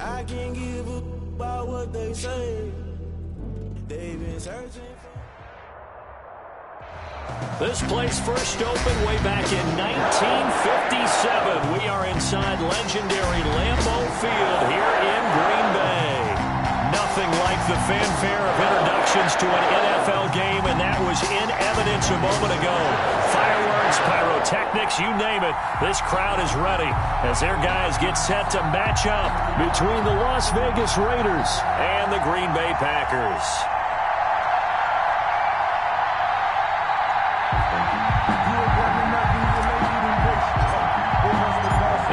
I can't give a about what they say. They've been searching for. This place first opened way back in 1957. We are inside legendary Lambeau Field here in Green Bay. Nothing like the fanfare of introductions to an NFL game, and that was in evidence a moment ago. Fireworks, pyrotechnics, you name it. This crowd is ready as their guys get set to match up between the Las Vegas Raiders and the Green Bay Packers.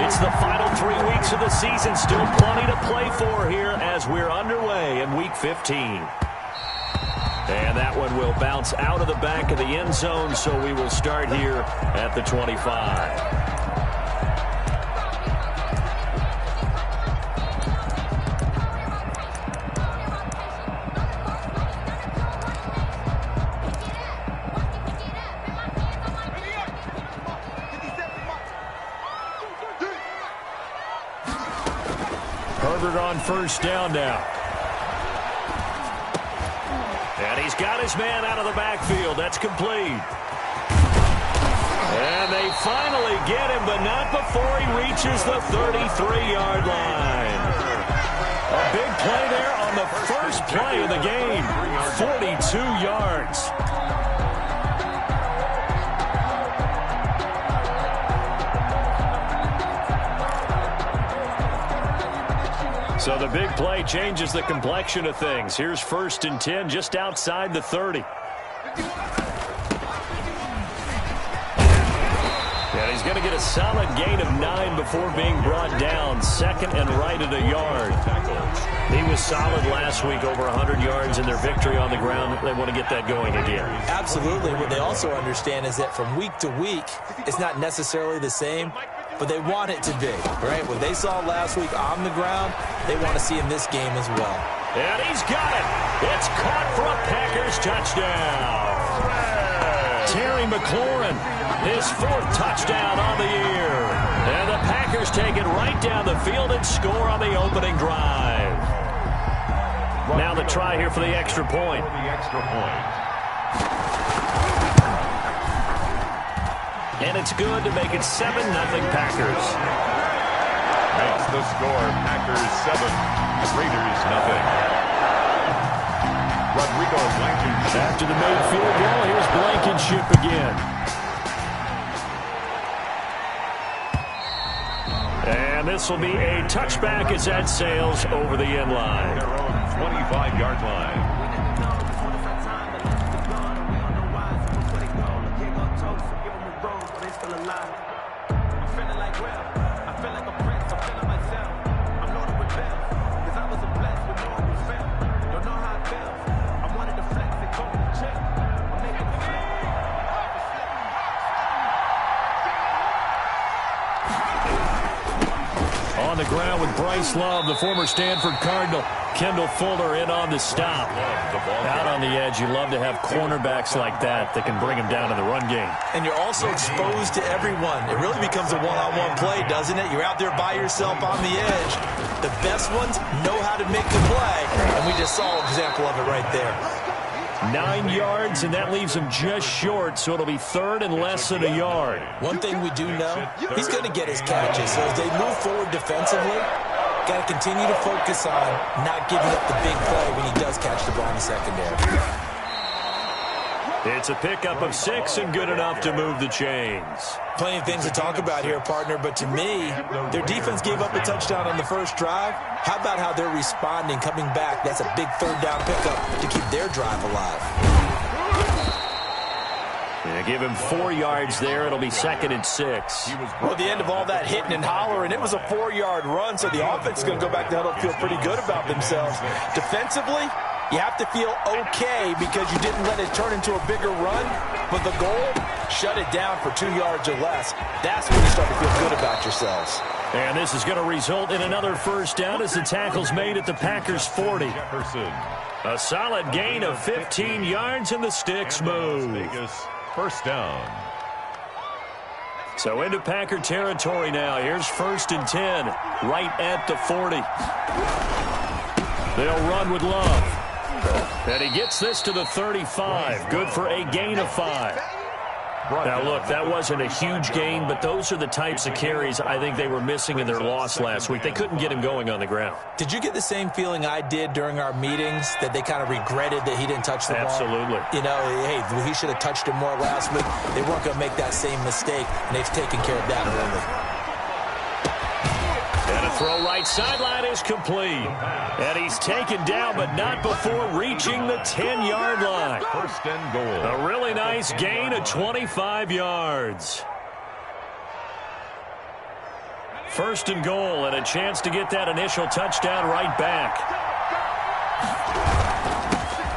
It's the final 3 weeks of the season. Still plenty to play for here as we're underway in Week 15. And that one will bounce out of the back of the end zone, so we will start here at the 25. On first down now. And he's got his man out of the backfield. That's complete. And they finally get him, but not before he reaches the 33-yard line. A big play there on the first play of the game. 42 yards. So the big play changes the complexion of things. Here's 1st and 10 just outside the 30. And he's going to get a solid gain of 9 before being brought down. 2nd and right at a yard. He was solid last week, over 100 yards in their victory on the ground. They want to get that going again. Absolutely. What they also understand is that from week to week, it's not necessarily the same, but they want it to be, right? What they saw last week on the ground, they want to see in this game as well. And he's got it. It's caught for a Packers touchdown. Terry McLaurin, his 4th touchdown on the year. And the Packers take it right down the field and score on the opening drive. Now the try here for the extra point. And it's good to make it 7-0 Packers. Makes the score Packers 7, Raiders 0. Rodrigo Blankenship. After the made field goal, here's Blankenship again. And this will be a touchback as that sails over the end line. Their own 25-yard line. On the ground with Bryce Love, the former Stanford Cardinal. Kendall Fuller in on the stop. Out on the edge, you love to have cornerbacks like that can bring him down in the run game. And you're also exposed to everyone. It really becomes a one-on-one play, doesn't it? You're out there by yourself on the edge. The best ones know how to make the play, and we just saw an example of it right there. 9 yards, and that leaves him just short, so it'll be 3rd and less than a yard. One thing we do know, he's going to get his catches. So as they move forward defensively, got to continue to focus on not giving up the big play when he does catch the ball in the secondary. It's a pickup of 6 and good enough to move the chains. Plenty of things to talk about here, partner, but to me, their defense gave up a touchdown on the first drive. How about how they're responding, coming back? That's a big 3rd down pickup to keep their drive alive. Yeah, give him 4 yards there. It'll be 2nd and 6. Well, at the end of all that hitting and hollering, it was a 4-yard run, so the offense is going to go back to huddle and feel pretty good about themselves. Defensively, you have to feel okay because you didn't let it turn into a bigger run, but the goal, shut it down for 2 yards or less. That's when you start to feel good about yourselves. And this is going to result in another first down as the tackle's made at the Packers' 40. A solid gain of 15 yards and the sticks move. Vegas, first down. So into Packer territory now. Here's 1st and 10, right at the 40. They'll run with Love. And he gets this to the 35. Good for a gain of 5. Now, look, that wasn't a huge gain, but those are the types of carries I think they were missing in their loss last week. They couldn't get him going on the ground. Did you get the same feeling I did during our meetings, that they kind of regretted that he didn't touch the ball? Absolutely. You know, hey, he should have touched it more last week. They weren't going to make that same mistake, and they've taken care of that early. And a throw right sideline is complete. And he's taken down, but not before reaching the 10-yard line. 1st and goal. A really nice gain of 25 yards. 1st and goal, and a chance to get that initial touchdown right back.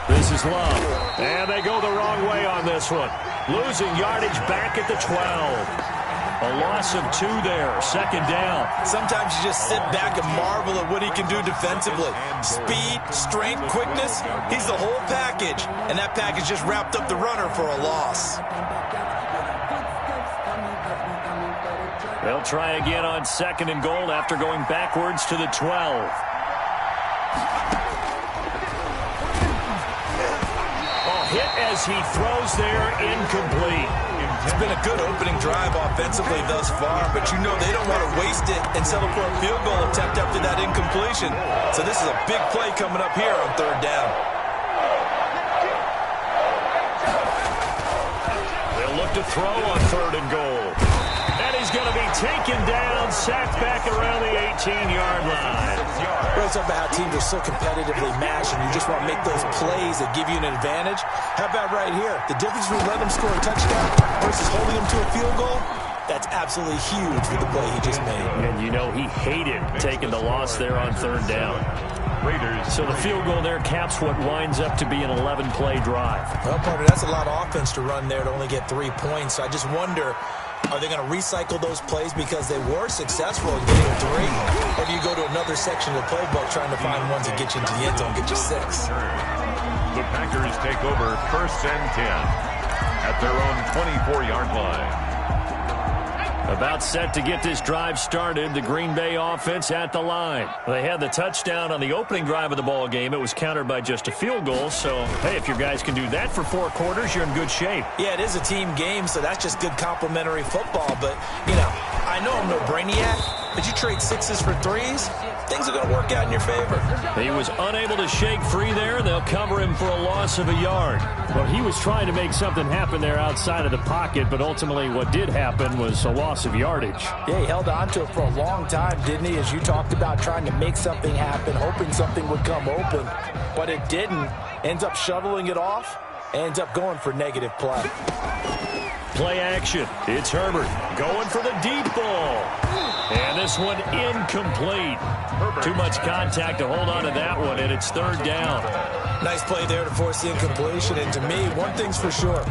This is Love. And they go the wrong way on this one. Losing yardage back at the 12. A loss of 2 there, 2nd down. Sometimes you just sit back and marvel at what he can do defensively. Speed, strength, quickness, he's the whole package. And that package just wrapped up the runner for a loss. They'll try again on 2nd and goal after going backwards to the 12. Hit as he throws there, incomplete. It's been a good opening drive offensively thus far, but you know they don't want to waste it and settle for a field goal attempt after that incompletion. So this is a big play coming up here on 3rd down. They'll look to throw on 3rd and goal. And he's going to be taken down, sacked back around the 18-yard line. We're talking about how teams are so competitively matched, and you just want to make those plays that give you an advantage. How about right here? The difference between letting them score a touchdown versus holding them to a field goal, that's absolutely huge with the play he just made. And you know he hated taking the loss there on 3rd down. Raiders. So the field goal there caps what winds up to be an 11-play drive. Well, partner, that's a lot of offense to run there to only get 3 points. So I just wonder, are they going to recycle those plays because they were successful in getting 3? Or do you go to another section of the playbook trying to find ones that get you into the end zone, get you 6? The Packers take over 1st and 10 at their own 24-yard line. About set to get this drive started, the Green Bay offense at the line. They had the touchdown on the opening drive of the ball game. It was countered by just a field goal. So, hey, if your guys can do that for 4 quarters, you're in good shape. Yeah, it is a team game, so that's just good complimentary football. But, you know, I know I'm no brainiac, but you trade 6s for 3s, things are going to work out in your favor. He was unable to shake free there. They'll cover him for a loss of a yard. Well, he was trying to make something happen there outside of the pocket, but ultimately what did happen was a loss of yardage. Yeah, he held on to it for a long time, didn't he? As you talked about, trying to make something happen, hoping something would come open, but it didn't. Ends up shoveling it off, ends up going for negative play. Play action. It's Herbert going for the deep ball. And this one incomplete. Too much contact to hold on to that one, and it's 3rd down. Nice play there to force the incompletion. And to me, one thing's for sure.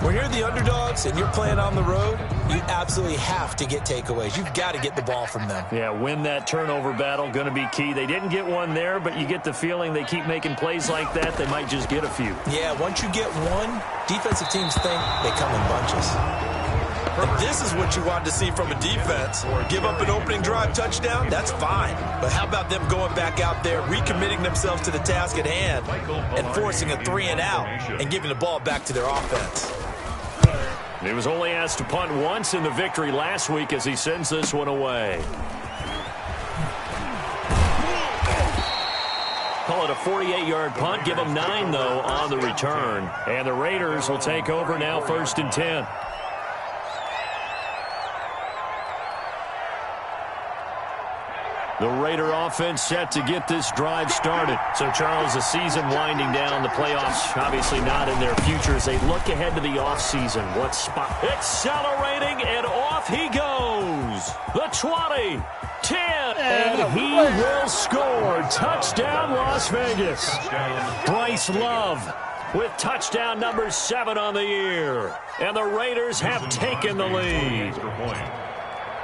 When you're the underdogs and you're playing on the road, you absolutely have to get takeaways. You've got to get the ball from them. Yeah, win that turnover battle, going to be key. They didn't get one there, but you get the feeling they keep making plays like that, they might just get a few. Yeah, once you get one, defensive teams think they come in bunches. And this is what you want to see from a defense. Give up an opening drive touchdown, that's fine. But how about them going back out there, recommitting themselves to the task at hand, and forcing a 3-and-out and giving the ball back to their offense? He was only asked to punt once in the victory last week as he sends this one away. Call it a 48-yard punt. Give them 9, though, on the return. And the Raiders will take over now 1st and 10. The Raider offense set to get this drive started. So, Charles, the season winding down, the playoffs obviously not in their future as they look ahead to the offseason. What spot? Accelerating, and off he goes. The 20, 10, and he will score. Touchdown, Las Vegas. Bryce Love with touchdown number 7 on the year. And the Raiders have taken the lead.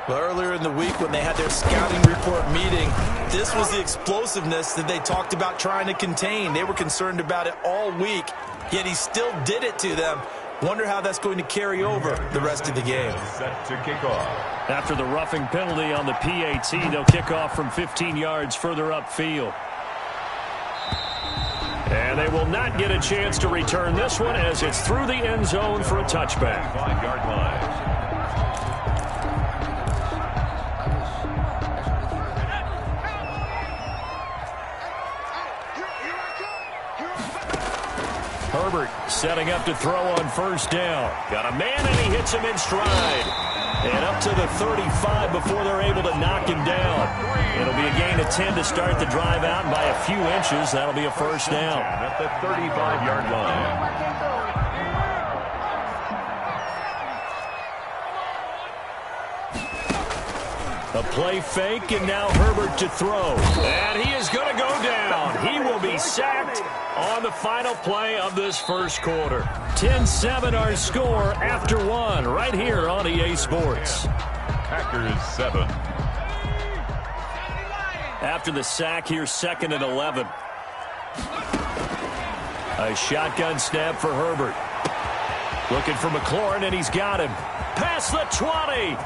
Well, earlier in the week when they had their scouting report meeting, this was the explosiveness that they talked about trying to contain. They were concerned about it all week, yet he still did it to them. Wonder how that's going to carry over the rest of the game. Set to kick off. After the roughing penalty on the PAT, they'll kick off from 15 yards further upfield. And they will not get a chance to return this one as it's through the end zone for a touchback. 5-yard line. Herbert setting up to throw on first down. Got a man and he hits him in stride. And up to the 35 before they're able to knock him down. It'll be a gain of 10 to start the drive out, and by a few inches, that'll be a first down. At the 35-yard line. A play fake, and now Herbert to throw. And he is going to go down. He will be sacked on the final play of this first quarter. 10-7 our score after one right here on EA Sports. Packers 7. After the sack, here's 2nd and 11. A shotgun snap for Herbert. Looking for McLaurin, and he's got him. Past the 20.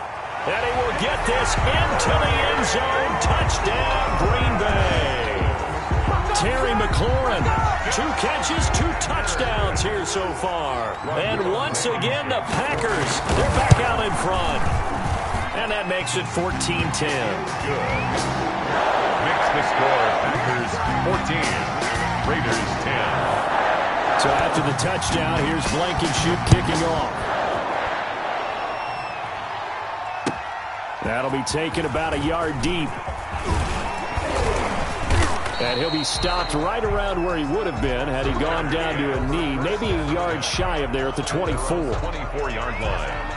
And he will get this into the end zone. Touchdown, Green Bay. Terry McLaurin, 2 catches, 2 touchdowns here so far. And once again, the Packers, they're back out in front. And that makes it 14-10. Good. Makes the score Packers 14, Raiders 10. So after the touchdown, here's Blankenship kicking off. That'll be taken about a yard deep. And he'll be stopped right around where he would have been had he gone down to a knee, maybe a yard shy of there at the 24. 24-yard line.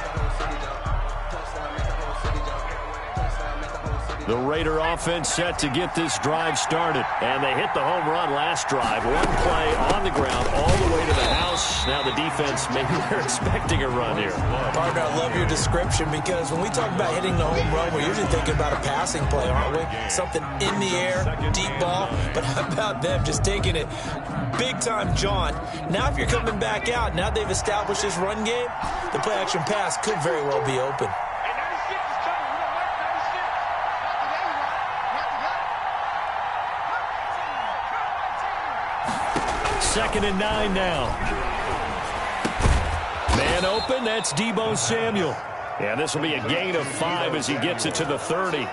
The Raider offense set to get this drive started. And they hit the home run last drive. One play on the ground all the way to the house. Now the defense, maybe they're expecting a run here. Partner, I love your description because when we talk about hitting the home run, we're usually thinking about a passing play, aren't we? Something in the air, deep ball. But how about them just taking it big time, John? Now if you're coming back out, now they've established this run game, the play-action pass could very well be open. 2nd and 9 now. Man open, that's Deebo Samuel. And this will be a gain of 5 as he gets it to the 30.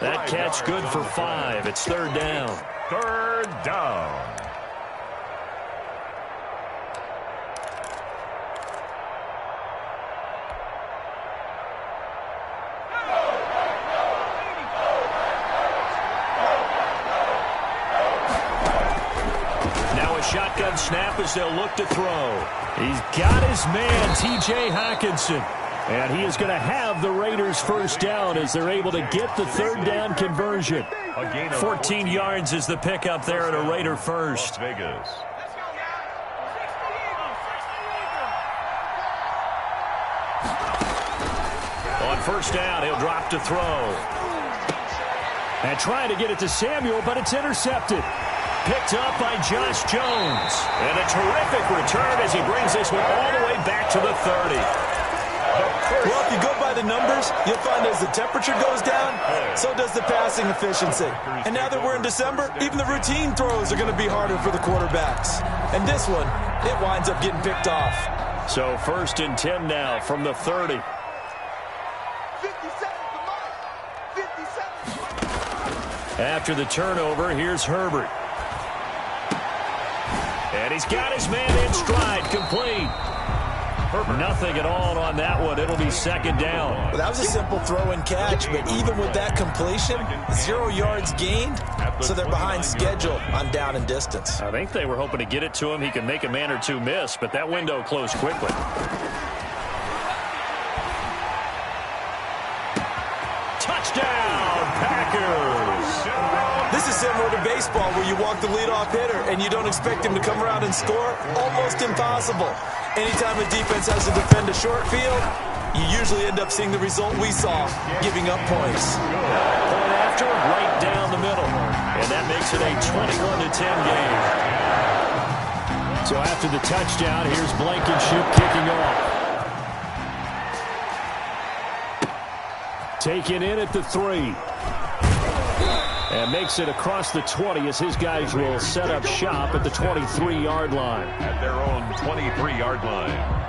That catch good for 5. It's 3rd down. 3rd down. Shotgun snap as they'll look to throw. He's got his man, T.J. Hockenson. And he is going to have the Raiders first down as they're able to get the 3rd down conversion. 14 yards is the pickup there at a Raider first. Las Vegas. On first down, he'll drop to throw. And trying to get it to Samuel, but it's intercepted. Picked up by Josh Jones. And a terrific return as he brings this one all the way back to the 30. Well, if you go by the numbers, you'll find as the temperature goes down, so does the passing efficiency. And now that we're in December, even the routine throws are going to be harder for the quarterbacks. And this one, it winds up getting picked off. So 1st and 10 now from the 30. 57. After the turnover, here's Herbert. And he's got his man in stride, complete. Herbert. Nothing at all on that one. It'll be 2nd down. Well, that was a simple throw and catch, but even with that completion, 0 yards gained, so they're behind schedule on down and distance. I think they were hoping to get it to him. He could make a man or two miss, but that window closed quickly. Touchdown, Packers! This is similar to baseball where you walk the leadoff hitter and you don't expect him to come around and score. Almost impossible. Anytime a defense has to defend a short field, you usually end up seeing the result we saw, giving up points. Point after, right down the middle. And that makes it a 21-10 game. So after the touchdown, here's Blankenship kicking off. Taken in at the 3. And makes it across the 20 as his guys will set up shop at the 23-yard line. At their own 23-yard line.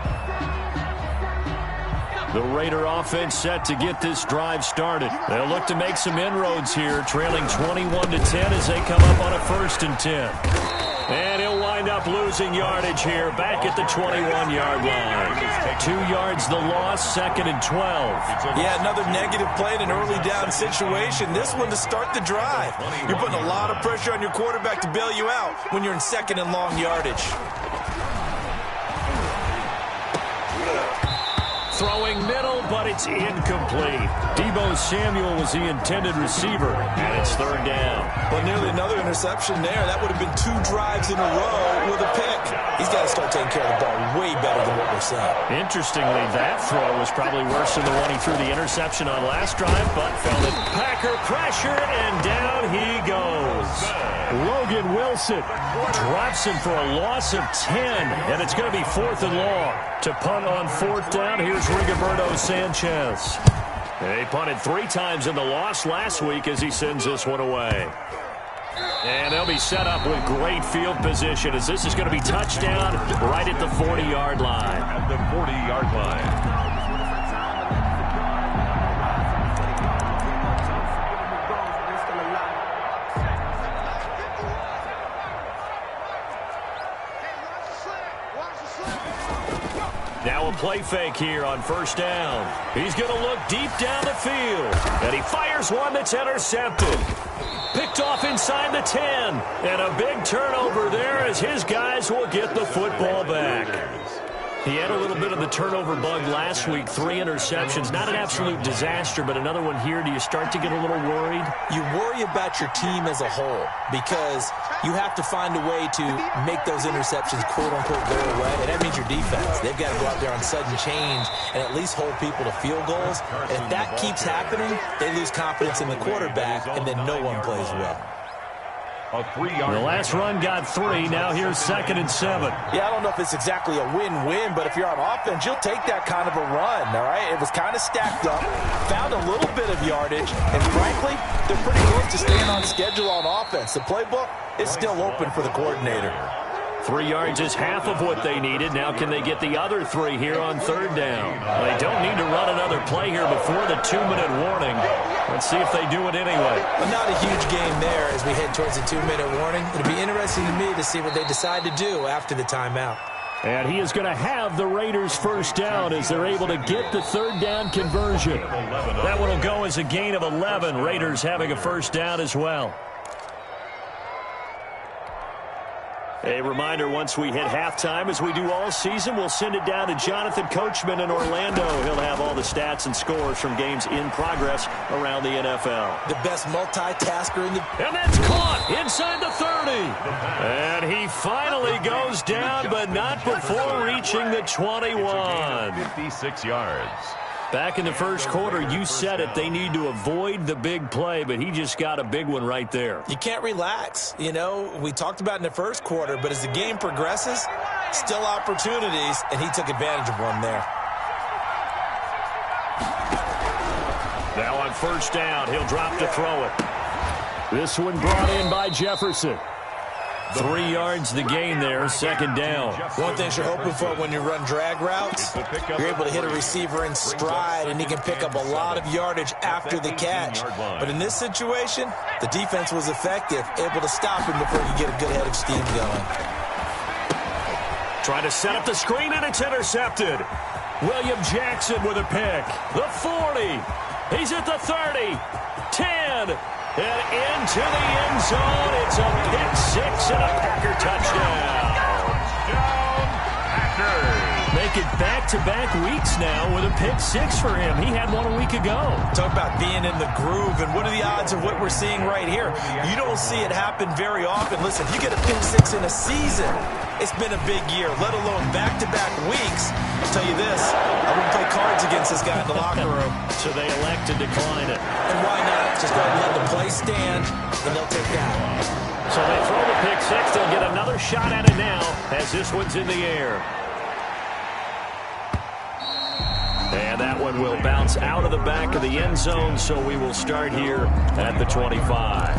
The Raider offense set to get this drive started. They'll look to make some inroads here, trailing 21-10 as they come up on a 1st and 10. And he'll wind up losing yardage here, back at the 21-yard line. 2 yards the loss, 2nd and 12. Yeah, another negative play in an early down situation. This one to start the drive. You're putting a lot of pressure on your quarterback to bail you out when you're in 2nd and long yardage. Throwing middle, but it's incomplete. Deebo Samuel was the intended receiver, and it's 3rd down. Well, nearly another interception there. That would have been 2 drives in a row with a pick. He's got to start taking care of the ball way better than what we're seeing. Interestingly, that throw was probably worse than the one he threw the interception on last drive, but felt it. Packer pressure, and down he goes. Logan Wilson drops him for a loss of 10, and it's going to be 4th and long. To punt on 4th down, here's Rigoberto Sanchez. They punted 3 times in the loss last week as he sends this one away. And they'll be set up with great field position as this is going to be touchdown right at the 40-yard line. At the 40-yard line. Now a play fake here on 1st down. He's going to look deep down the field. And he fires one that's intercepted. Picked off inside the 10. And a big turnover there as his guys will get the football back. He had a little bit of the turnover bug last week. 3 interceptions. Not an absolute disaster, but another one here. Do you start to get a little worried? You worry about your team as a whole because you have to find a way to make those interceptions quote-unquote go away, and that means your defense. They've got to go out there on sudden change and at least hold people to field goals. And if that keeps happening, they lose confidence in the quarterback, and then no one plays well. A 3-yard. The last run got 3. Now here's 2nd and 7. Yeah, I don't know if it's exactly a win-win, but if you're on offense, you'll take that kind of a run, all right? It was kind of stacked up, found a little bit of yardage, and frankly, they're pretty close to staying on schedule on offense. The playbook is still open for the coordinator. 3 yards is half of what they needed. Now can they get the other 3 here on 3rd down? Well, they don't need to run another play here before the 2-minute warning. Let's see if they do it anyway. Well, not a huge game there as we head towards the 2-minute warning. It'll be interesting to me to see what they decide to do after the timeout. And he is going to have the Raiders 1st down as they're able to get the 3rd down conversion. That one will go as a gain of 11. Raiders having a 1st down as well. A reminder, once we hit halftime, as we do all season, we'll send it down to Jonathan Coachman in Orlando. He'll have all the stats and scores from games in progress around the NFL. The best multitasker in the... And that's caught inside the 30. And he finally goes down, but not before reaching the 21. 56 yards. Back in the 1st quarter, you said it. They need to avoid the big play, but he just got a big one right there. You can't relax. You know, we talked about in the 1st quarter, but as the game progresses, still opportunities, and he took advantage of one there. Now on 1st down, he'll drop to throw it. This one brought in by Jefferson. 3 yards the gain there, 2nd down. One thing you're hoping for when you run drag routes, you're able to hit a receiver in stride, and he can pick up a lot of yardage after the catch. But in this situation, the defense was effective, able to stop him before he get a good head of steam going. Trying to set up the screen, and it's intercepted. William Jackson with a pick. The 40. He's at the 30. 10. And into the end zone. It's a pick 6 and a Packer touchdown. Packers. Make it back-to-back weeks now with a pick 6 for him. He had one a week ago. Talk about being in the groove, and what are the odds of what we're seeing right here? You don't see it happen very often. Listen, if you get a pick 6 in a season, it's been a big year, let alone back-to-back weeks. I'll tell you this, I wouldn't play cards against this guy in the locker room. So they elect to decline it. And why not? Just go ahead and let the play stand. and they'll take that. So they throw the pick six. They'll get another shot at it now as this one's in the air. And that one will bounce out of the back of the end zone, so we will start here at the 25.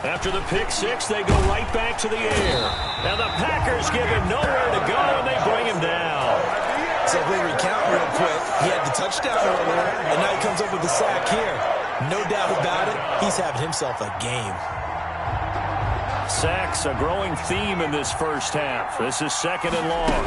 After the pick six, they go right back to the air. Now the Packers give him nowhere to go, and they bring him down. So if we recount real quick, he had the touchdown earlier, and now he comes up with the sack here. No doubt about it, he's having himself a game. Sacks, a growing theme in this first half. This is 2nd and long.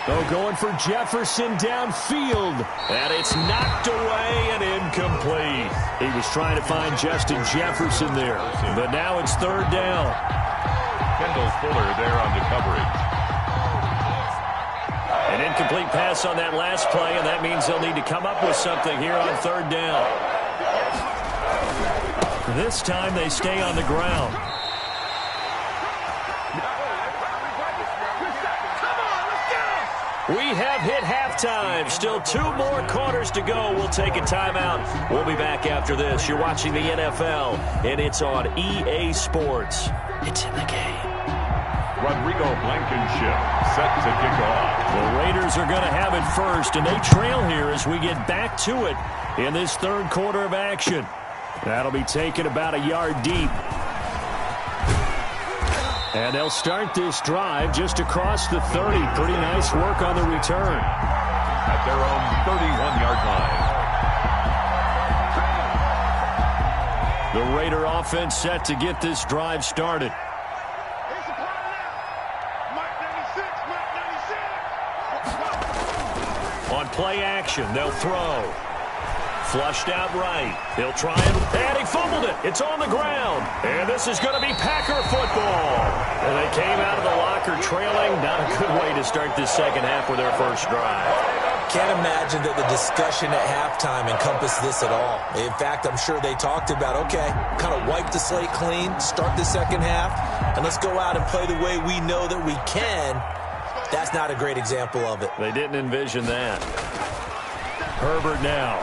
Oh, going for Jefferson downfield. And it's knocked away and incomplete. He was trying to find Justin Jefferson there. But now it's 3rd down. Kendall Fuller there on the coverage. An incomplete pass on that last play, and that means they'll need to come up with something here on 3rd down. This time they stay on the ground. We have hit halftime. Still 2 more quarters to go. We'll take a timeout. We'll be back after this. You're watching the NFL, and it's on EA Sports. It's in the game. Rodrigo Blankenship set to kick off. The Raiders are going to have it first, and they trail here as we get back to it in this 3rd quarter of action. That'll be taken about a yard deep. And they'll start this drive just across the 30. Pretty nice work on the return. At their own 31-yard line. The Raider offense set to get this drive started. On play action, they'll throw. Flushed out right. He'll try and he fumbled it. It's on the ground. And this is going to be Packer football. And they came out of the locker trailing. Not a good way to start this second half with their first drive. Can't imagine that the discussion at halftime encompassed this at all. In fact, I'm sure they talked about, okay, kind of wipe the slate clean, start the second half, and let's go out and play the way we know that we can. That's not a great example of it. They didn't envision that. Herbert now.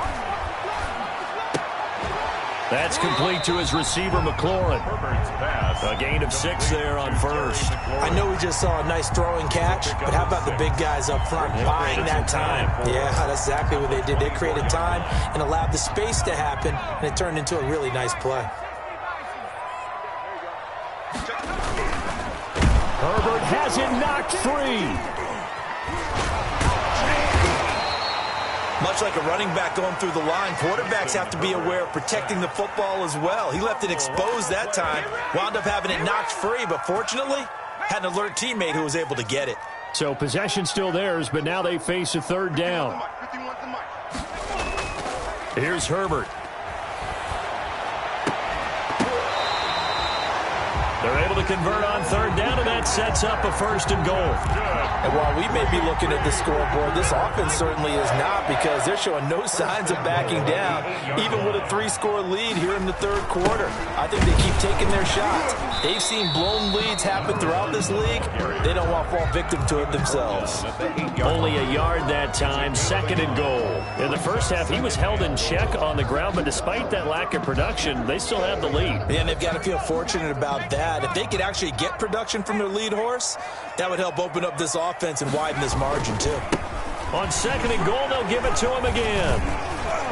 That's complete to his receiver, McLaurin. A gain of 6 there on first. I know we just saw a nice throwing catch, but how about the big guys up front buying that time? Yeah, that's exactly what they did. They created time and allowed the space to happen, and it turned into a really nice play. Herbert has it knocked free. Much like a running back going through the line, quarterbacks have to be aware of protecting the football as well. He left it exposed that time, wound up having it knocked free, but fortunately, had an alert teammate who was able to get it. So possession still theirs, but now they face a 3rd down. Here's Herbert. They're able to convert on 3rd down, and that sets up a 1st and goal. And while we may be looking at the scoreboard, this offense certainly is not, because they're showing no signs of backing down, even with a 3-score lead here in the 3rd quarter. I think they keep taking their shots. They've seen blown leads happen throughout this league. They don't want to fall victim to it themselves. Only a yard that time, 2nd and goal. In the first half, he was held in check on the ground, but despite that lack of production, they still have the lead. And they've got to feel fortunate about that. If they could actually get production from their lead horse, that would help open up this offense and widen this margin too. On 2nd and goal, they'll give it to him again.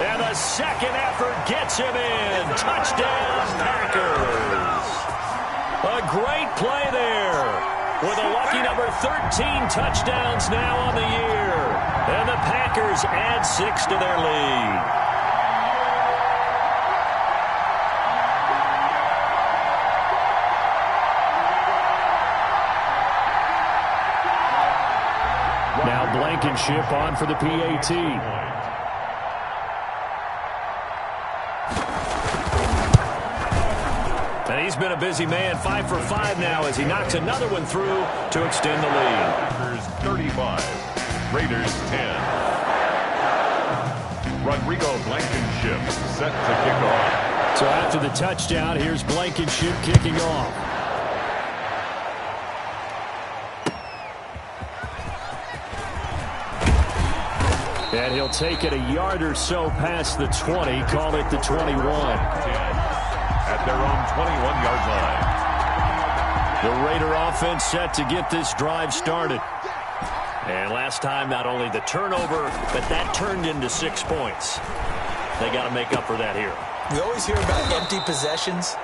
And the second effort gets him in. Touchdown, Packers. A great play there. With a lucky number 13 touchdowns now on the year. And the Packers add 6 to their lead. Now Blankenship on for the PAT. And he's been a busy man, 5 for 5 now as he knocks another one through to extend the lead. Packers 35, Raiders 10. Rodrigo Blankenship set to kick off. So after the touchdown, here's Blankenship kicking off. And he'll take it a yard or so past the 20, call it the 21. At their own 21-yard line. The Raider offense set to get this drive started. And last time, not only the turnover, but that turned into 6 points. They got to make up for that here. We always hear about empty possessions,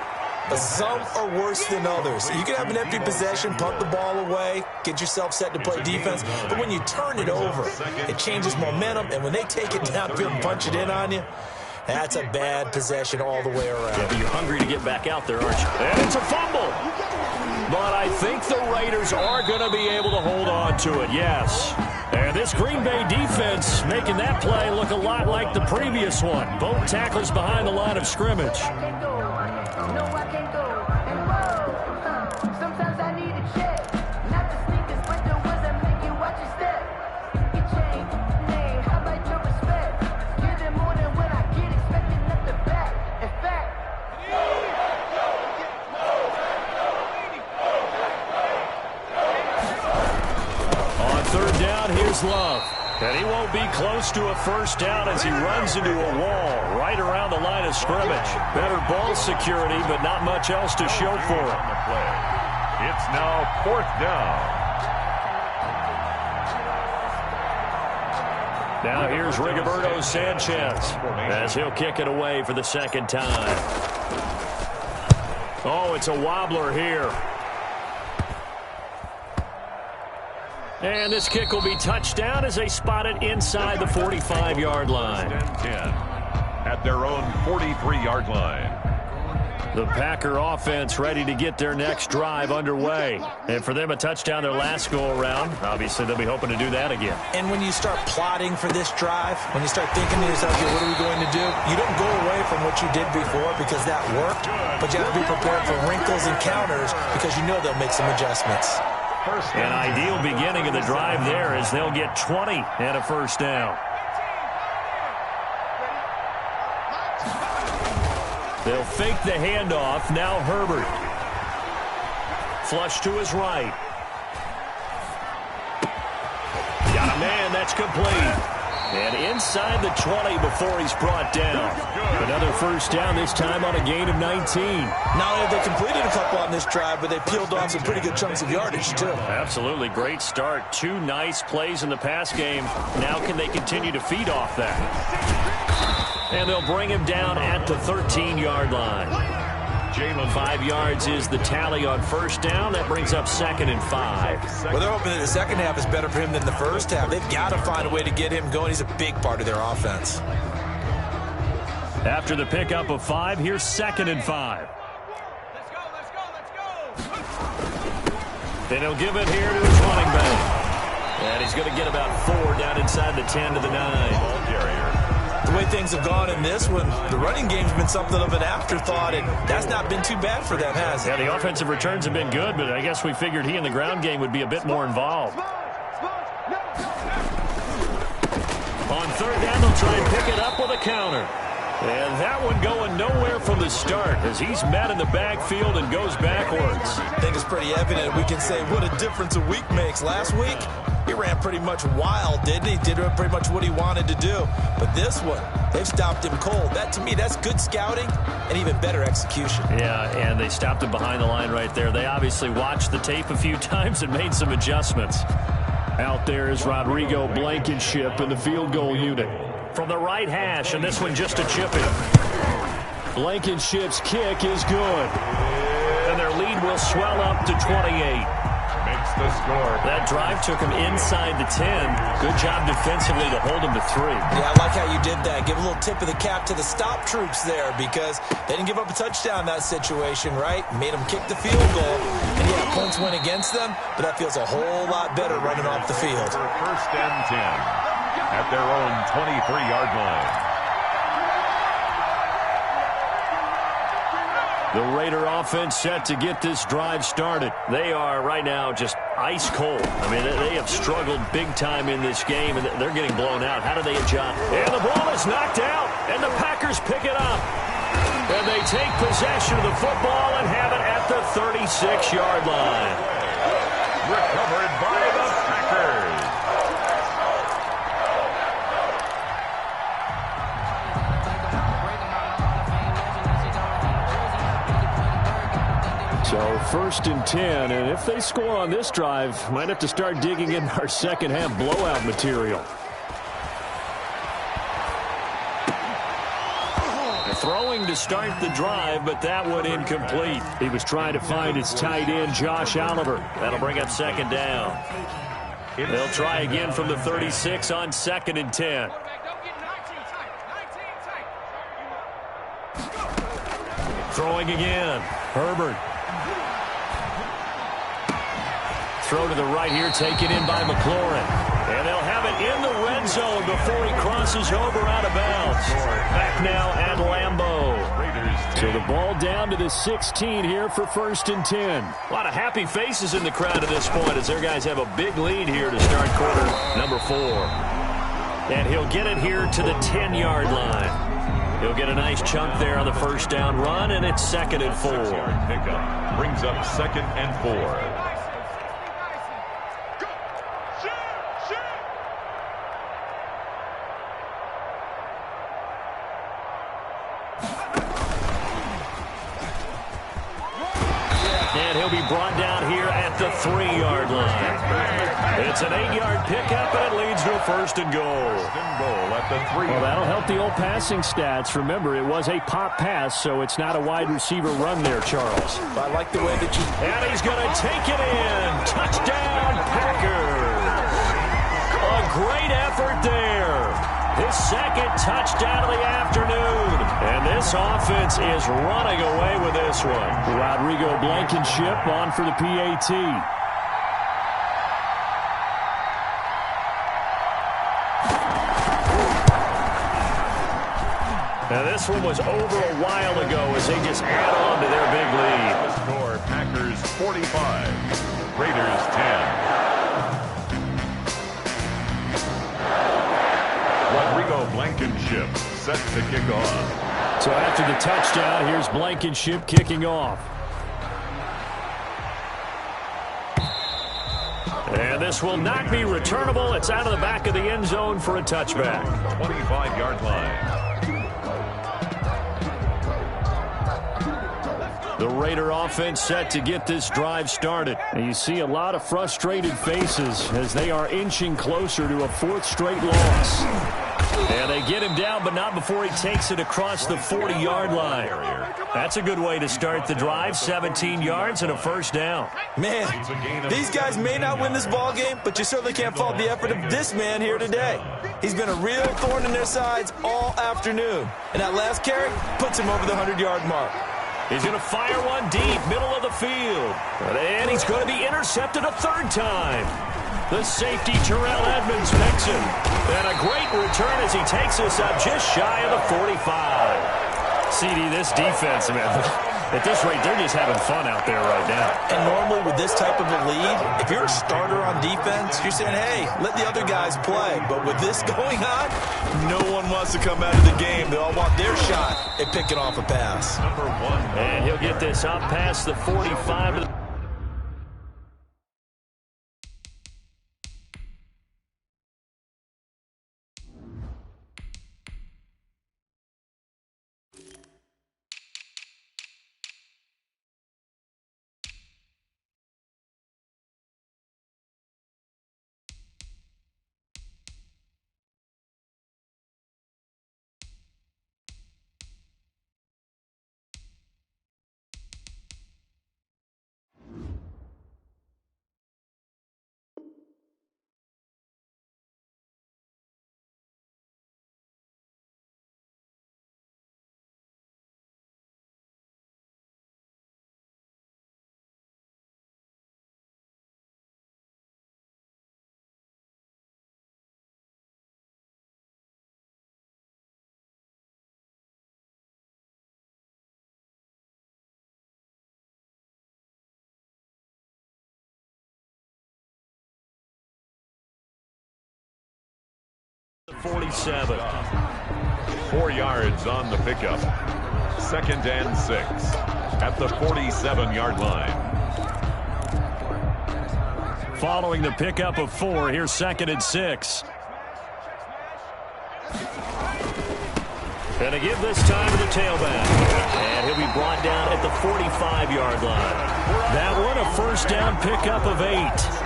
but some are worse than others. You can have an empty possession, punt the ball away, get yourself set to play defense, but when you turn it over, it changes momentum, and when they take it downfield and punch it in on you, that's a bad possession all the way around. Yeah, but you're hungry to get back out there, aren't you? And it's a fumble. But I think the Raiders are going to be able to hold on to it, yes. And this Green Bay defense making that play look a lot like the previous one. Both tackles behind the line of scrimmage. Love. And he won't be close to a first down as he runs into a wall right around the line of scrimmage. Better ball security, but not much else to show for it. It's now 4th down. Now here's Rigoberto Sanchez as he'll kick it away for the second time. Oh, it's a wobbler here. And this kick will be touchdown as they spot it inside the 45-yard line. 10 at their own 43-yard line. The Packer offense ready to get their next drive underway. And for them, a touchdown their last go-around. Obviously, they'll be hoping to do that again. And when you start plotting for this drive, when you start thinking to yourself, okay, what are we going to do? You don't go away from what you did before because that worked, but you have to be prepared for wrinkles and counters because you know they'll make some adjustments. An ideal beginning of the drive there as they'll get 20 and a first down. They'll fake the handoff. Now Herbert. Flush to his right. Got a man. That's complete. And inside the 20 before he's brought down. Another first down, this time on a gain of 19. Not only have they completed a couple on this drive, but they peeled off some pretty good chunks of yardage, too. Absolutely. Great start. 2 nice plays in the pass game. Now can they continue to feed off that? And they'll bring him down at the 13-yard line. 5 yards is the tally on first down. That brings up 2nd and 5. Well, they're hoping that the second half is better for him than the first half. They've got to find a way to get him going. He's a big part of their offense. After the pickup of 5, here's 2nd and 5. And he'll give it here to his running back. And he's going to get about 4 down inside the 10 to the 9. Ball carrier. The way things have gone in this one, the running game's been something of an afterthought, and that's not been too bad for them, has it? Yeah, the offensive returns have been good, but I guess we figured he in the ground game would be a bit more involved. On third down, they'll try and pick it up with a counter. And that one going nowhere from the start as he's met in the backfield and goes backwards. I think it's pretty evident. We can say what a difference a week makes. Last week, he ran pretty much wild, didn't he? Did pretty much what he wanted to do. But this one, they've stopped him cold. That, to me, that's good scouting and even better execution. Yeah, and they stopped him behind the line right there. They obviously watched the tape a few times and made some adjustments. Out there is Rodrigo Blankenship in the field goal unit. From the right hash, and this one just a chip in. Blankenship's kick is good. And their lead will swell up to 28. Makes the score. That drive took him inside the 10. Good job defensively to hold him to 3. Yeah, I like how you did that. Give a little tip of the cap to the stop troops there because they didn't give up a touchdown in that situation, right? Made them kick the field goal. And yeah, points went against them, but that feels a whole lot better running off the field. First and 10 at their own 23-yard line. The Raider offense set to get this drive started. They are right now just ice cold. I mean, they have struggled big time in this game, and they're getting blown out. How do they adjust? And the ball is knocked out, and the Packers pick it up. And they take possession of the football and have it at the 36-yard line. Recovered by the Packers. So 1st and 10, and if they score on this drive, might have to start digging in our second half blowout material. Throwing to start the drive, but that one incomplete. He was trying to find his tight end, Josh Oliver. That'll bring up 2nd down. They'll try again from the 36 on 2nd and 10. Throwing again. Herbert. Throw to the right here, taken in by McLaurin. And they'll have it in the red zone before he crosses over out of bounds. Back now at Lambeau. So the ball down to the 16 here for 1st and 10. A lot of happy faces in the crowd at this point as their guys have a big lead here to start quarter number 4. And he'll get it here to the 10-yard line. He'll get a nice chunk there on the 1st down run, and it's 2nd and 4. Pickup brings up 2nd and 4. And he'll be brought down here at the 3-yard line. It's an 8-yard pickup, and it leads to a 1st and goal. At the 3. Well, that'll help the old passing stats. Remember, it was a pop pass, so it's not a wide receiver run there, Charles. I like the way that you... And he's going to take it in. Touchdown, Packers. A great effort there. His 2nd touchdown of the afternoon. And this offense is running away with this one. Rodrigo Blankenship on for the PAT. Now this one was over a while ago as they just add on to their big lead. The score, Packers 45, Raiders 10. Rodrigo Blankenship set to kick off. So after the touchdown, here's Blankenship kicking off. And this will not be returnable. It's out of the back of the end zone for a touchback. 25-yard line. The Raider offense set to get this drive started. And you see a lot of frustrated faces as they are inching closer to a 4th straight loss. And they get him down, but not before he takes it across the 40-yard line. That's a good way to start the drive. 17 yards and a 1st down. Man, these guys may not win this ball game, but you certainly can't fault the effort of this man here today. He's been a real thorn in their sides all afternoon. And that last carry puts him over the 100-yard mark. He's going to fire one deep, middle of the field. And he's going to be intercepted a 3rd time. The safety, Terrell Edmonds, picks him. And a great return as he takes us up just shy of the 45. CD, this defense, man, at this rate, they're just having fun out there right now. And normally with this type of a lead, if you're a starter on defense, you're saying, hey, let the other guys play. But with this going on, no one wants to come out of the game. They all want their shot at picking off a pass. Number 1. And he'll get this up past the 45. The 47. 4 yards on the pickup. 2nd and 6 at the 47-yard line. Following the pickup of 4, here's 2nd and 6. And to give this time to the tailback. And he'll be brought down at the 45-yard line. That one, a first down pickup of 8.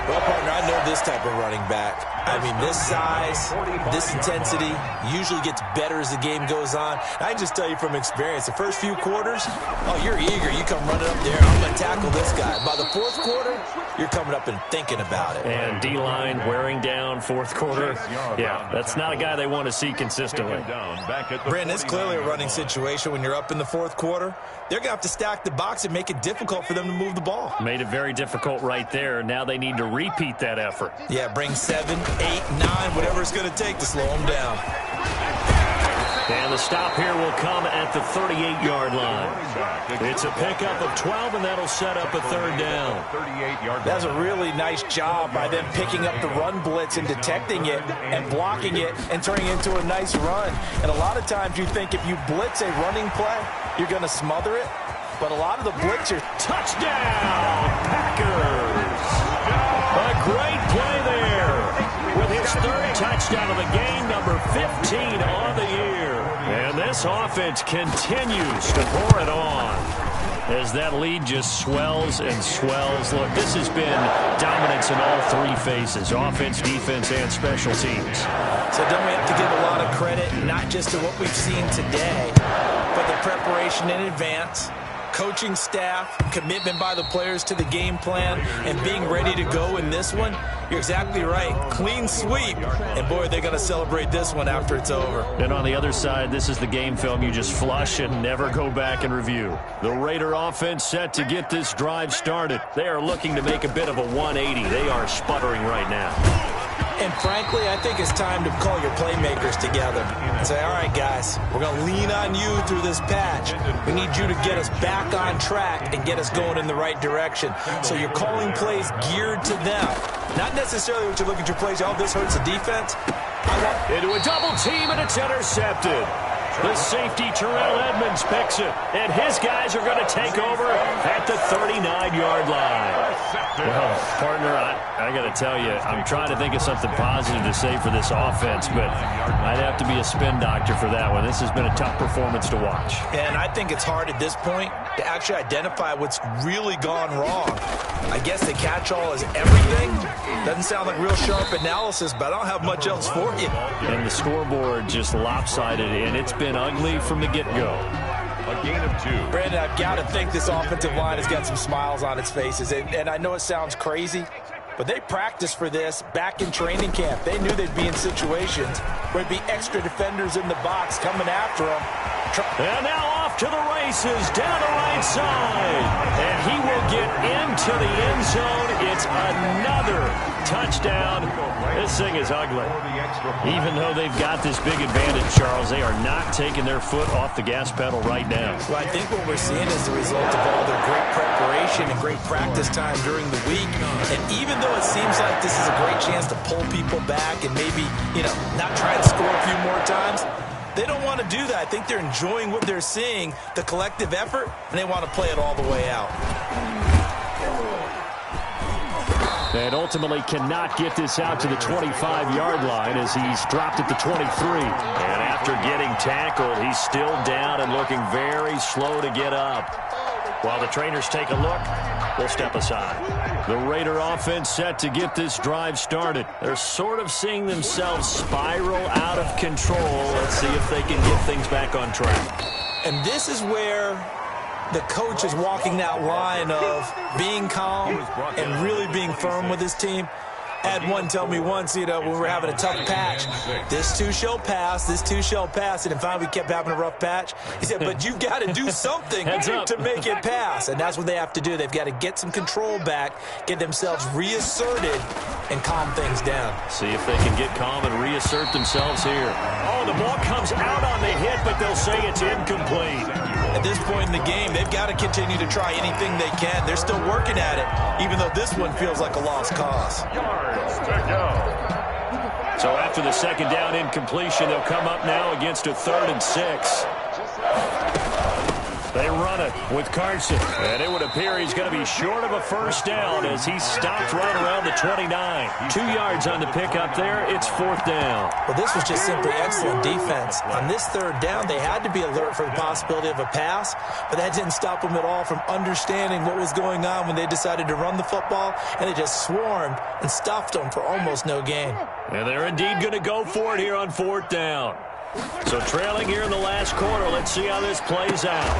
Well, partner, I know this type of running back. I mean, this size, this intensity usually gets better as the game goes on. I can just tell you from experience, the first few quarters, oh, you're eager. You come running up there, I'm going to tackle this guy. By the fourth quarter, you're coming up and thinking about it. And D-line wearing down fourth quarter. Yeah, that's not a guy they want to see consistently. Brandon, it's clearly a running situation when you're up in the fourth quarter. They're going to have to stack the box and make it difficult for them to move the ball. Made it very difficult right there. Now they need to repeat that effort. Yeah, bring 7, 8, 9, whatever it's going to take to slow them down. And the stop here will come at the 38-yard line. It's a pickup of 12, and that'll set up a third down. That's a really nice job by them picking up the run blitz and detecting it and blocking it and turning it into a nice run. And a lot of times you think if you blitz a running play, you're going to smother it. But a lot of the blitz are touchdown, Packers. A great play there with his third touchdown of the game, number 15 on the year. And this offense continues to pour it on as that lead just swells and swells. Look, this has been dominance in all 3 phases, offense, defense, and special teams. So don't we have to give a lot of credit, not just to what we've seen today, but the preparation in advance, coaching staff, commitment by the players to the game plan, and being ready to go in this one. You're exactly right. Clean sweep. And, boy, they're going to celebrate this one after it's over. And on the other side, this is the game film you just flush and never go back and review. The Raider offense set to get this drive started. They are looking to make a bit of a 180. They are sputtering right now. And frankly, I think it's time to call your playmakers together and say, all right, guys, we're going to lean on you through this patch. We need you to get us back on track and get us going in the right direction. So you're calling plays geared to them. Not necessarily what you look at your plays, oh, this hurts the defense. Into a double team, and it's intercepted. The safety, Terrell Edmonds, picks it, and his guys are going to take over at the 39-yard line. Well, partner, I got to tell you, I'm trying to think of something positive to say for this offense, but I'd have to be a spin doctor for that one. This has been a tough performance to watch. And I think it's hard at this point to actually identify what's really gone wrong. I guess the catch-all is everything. Doesn't sound like real sharp analysis, but I don't have much else for you. And the scoreboard just lopsided, and it's been ugly from the get-go. A gain of 2. Brandon, I've got to think this offensive line has got some smiles on its faces. And I know it sounds crazy, but they practiced for this back in training camp. They knew they'd be in situations where there'd be extra defenders in the box coming after them. And now off to the races, down the right side. And he will get into the end zone. It's another touchdown. This thing is ugly. Even though they've got this big advantage, Charles, they are not taking their foot off the gas pedal right now. Well, I think what we're seeing is the result of all their great preparation and great practice time during the week. And even though it seems like this is a great chance to pull people back and maybe, not try to score a few more times, they don't want to do that. I think they're enjoying what they're seeing, the collective effort, and they want to play it all the way out. And ultimately cannot get this out to the 25-yard line as he's dropped at the 23. And after getting tackled, he's still down and looking very slow to get up. While the trainers take a look, we'll step aside. The Raider offense set to get this drive started. They're sort of seeing themselves spiral out of control. Let's see if they can get things back on track. And this is where the coach is walking that line of being calm and really being firm with his team. I had one tell me once, when we were having a tough patch, this too shall pass, this too shall pass. And finally we kept having a rough patch. He said, but you've got to do something to make it pass. And that's what they have to do. They've got to get some control back, get themselves reasserted, and calm things down. See if they can get calm and reassert themselves here. Oh, the ball comes out on the hit, but they'll say it's incomplete. At this point in the game, they've got to continue to try anything they can. They're still working at it, even though this one feels like a lost cause. So after the second down incompletion, they'll come up now against a 3rd and 6. They run it with Carson. And it would appear he's going to be short of a first down as he's stopped right around the 29. 2 yards on the pickup there. It's 4th down. Well, this was just simply excellent defense. On this 3rd down, they had to be alert for the possibility of a pass, but that didn't stop them at all from understanding what was going on when they decided to run the football, and they just swarmed and stuffed them for almost no gain. And they're indeed going to go for it here on 4th down. So trailing here in the last quarter, let's see how this plays out.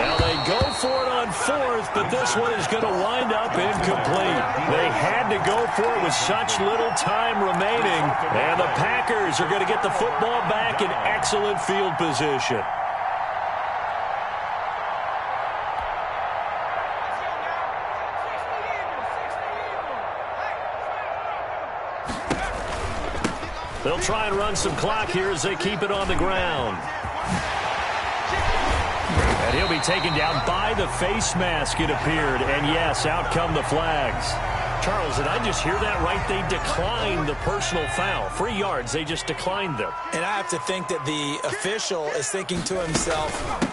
Now they go for it on 4th, but this one is going to wind up incomplete. They had to go for it with such little time remaining, and the Packers are going to get the football back in excellent field position. They'll try and run some clock here as they keep it on the ground. And he'll be taken down by the face mask, it appeared. And, yes, out come the flags. Charles, did I just hear that right? They declined the personal foul. 3 yards, they just declined them. And I have to think that the official is thinking to himself,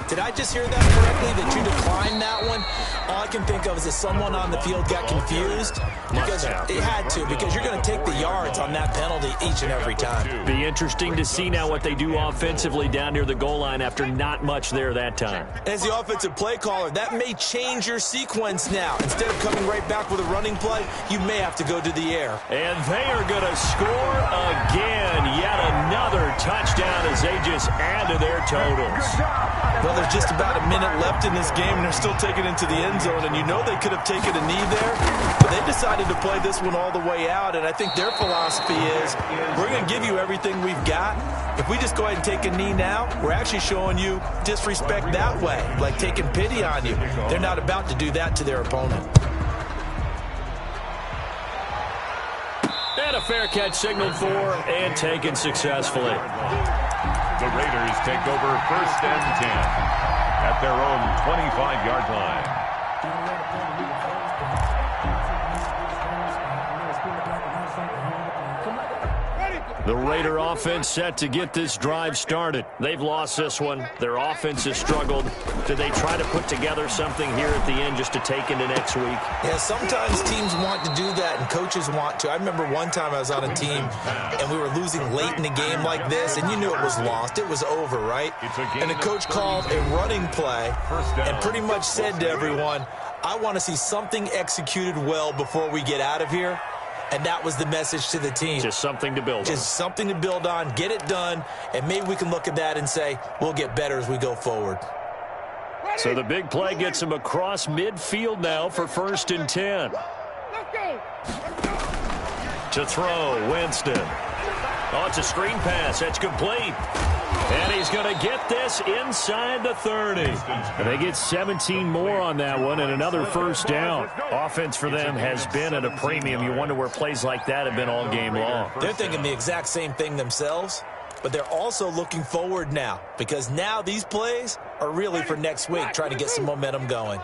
did I just hear that correctly, that you declined that one? All I can think of is that someone on the field got confused. Because it had to, because you're going to take the yards on that penalty each and every time. Be interesting to see now what they do offensively down near the goal line after not much there that time. As the offensive play caller, that may change your sequence now. Instead of coming right back with a running play, you may have to go to the air. And they are going to score again. Yet another touchdown as they just add to their totals. Well, there's just about a minute left in this game, and they're still taking it into the end zone. And you know they could have taken a knee there, but they decided to play this one all the way out. And I think their philosophy is, we're going to give you everything we've got. If we just go ahead and take a knee now, we're actually showing you disrespect that way, like taking pity on you. They're not about to do that to their opponent. And a fair catch signaled for and taken successfully. The Raiders take over 1st and 10 at their own 25-yard line. The Raider offense set to get this drive started. They've lost this one. Their offense has struggled. Do they try to put together something here at the end just to take into next week? Yeah, sometimes teams want to do that and coaches want to. I remember one time I was on a team and we were losing late in the game like this, and you knew it was lost. It was over, right? And the coach called a running play and pretty much said to everyone, I want to see something executed well before we get out of here. And that was the message to the team. Just something to build on. Just something to build on, get it done, and maybe we can look at that and say, we'll get better as we go forward. So the big play gets him across midfield now for 1st and 10. To throw, Winston. Oh, it's a screen pass. That's complete. And he's going to get this inside the 30. And they get 17 more on that one and another 1st down. Offense for them has been at a premium. You wonder where plays like that have been all game long. They're thinking the exact same thing themselves, but they're also looking forward now because now these plays are really for next week, trying to get some momentum going.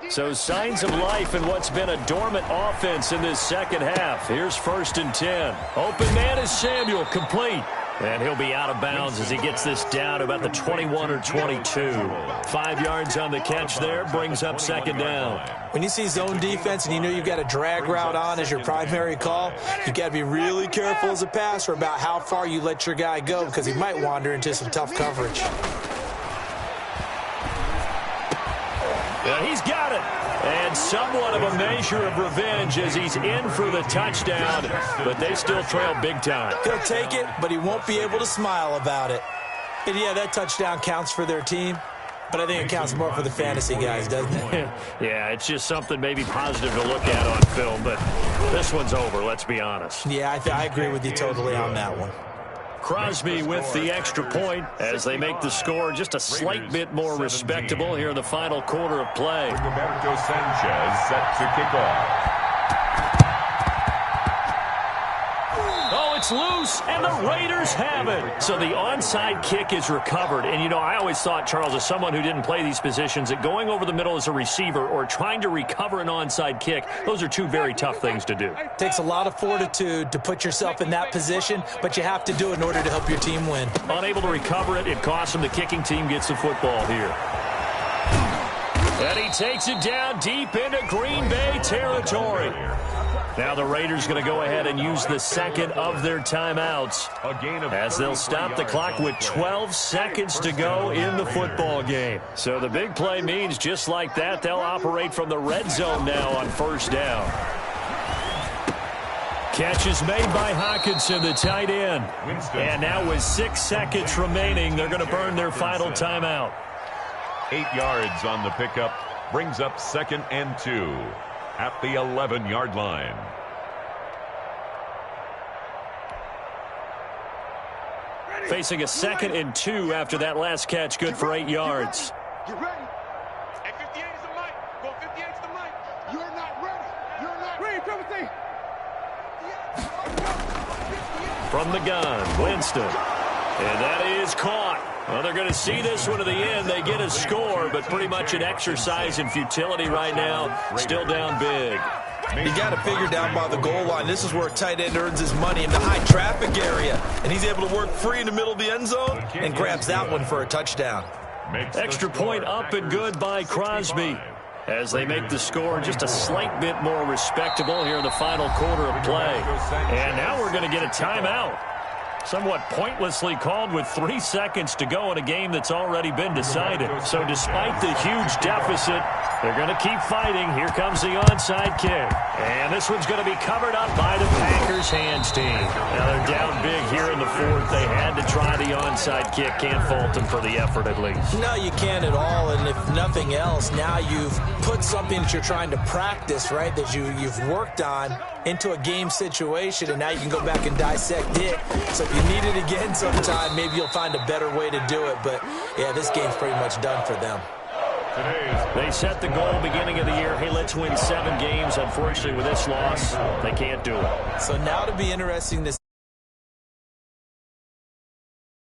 So signs of life in what's been a dormant offense in this second half. Here's 1st and 10. Open man is Samuel, complete. And he'll be out of bounds as he gets this down to about the 21 or 22. 5 yards on the catch there, brings up 2nd down. When you see zone defense and you know you've got a drag route on as your primary call, you've got to be really careful as a passer about how far you let your guy go because he might wander into some tough coverage. Yeah, he's got it. And somewhat of a measure of revenge as he's in for the touchdown, but they still trail big time. He'll take it, but he won't be able to smile about it. And yeah, that touchdown counts for their team, but I think it counts more for the fantasy guys, doesn't it? Yeah, it's just something maybe positive to look at on film, but this one's over, let's be honest. Yeah, I agree with you totally on that one. Crosby with the extra point as they make the score just a slight bit more respectable here in the final quarter of play. Roberto Sanchez set to kick off. Oh, it's loose, and the Raiders have it. So the onside kick is recovered. And, you know, I always thought, Charles, as someone who didn't play these positions, that going over the middle as a receiver or trying to recover an onside kick, those are two very tough things to do. It takes a lot of fortitude to put yourself in that position, but you have to do it in order to help your team win. Unable to recover it, it costs them. The kicking team gets the football here. And he takes it down deep into Green Bay territory. Now the Raiders going to go ahead and use the second of their timeouts as they'll stop the clock with 12 seconds to go in the football game. So the big play means just like that, they'll operate from the red zone now on first down. Catch is made by Hockenson, the tight end. And now with 6 seconds remaining, they're going to burn their final timeout. 8 yards on the pickup, brings up 2nd and 2 at the 11-yard line. Facing a 2nd and 2 after that last catch, good for 8 yards. Get ready. Hey, 58 is the mic. Go 58 is the mic. You're not ready. You're not ready. From the gun, Winston. And that is caught. Well, they're going to see this one to the end. They get a score, but pretty much an exercise in futility right now. Still down big. You got to figure down by the goal line. This is where a tight end earns his money in the high traffic area. And he's able to work free in the middle of the end zone and grabs that one for a touchdown. Extra point up and good by Crosby as they make the score just a slight bit more respectable here in the final quarter of play. And now we're going to get a timeout. Somewhat pointlessly called with 3 seconds to go in a game that's already been decided. So despite the huge deficit, they're going to keep fighting. Here comes the onside kick. And this one's going to be covered up by the Packers hands team. Now they're down big here in the fourth. They had to try the onside kick. Can't fault them for the effort at least. No, you can't at all. And if nothing else, now you've put something that you're trying to practice, right, that you've worked on into a game situation, and now you can go back and dissect it. So if you need it again sometime, maybe you'll find a better way to do it. But, yeah, this game's pretty much done for them. They set the goal beginning of the year, hey, let's win 7 games. Unfortunately, with this loss, they can't do it. So now it'll be interesting to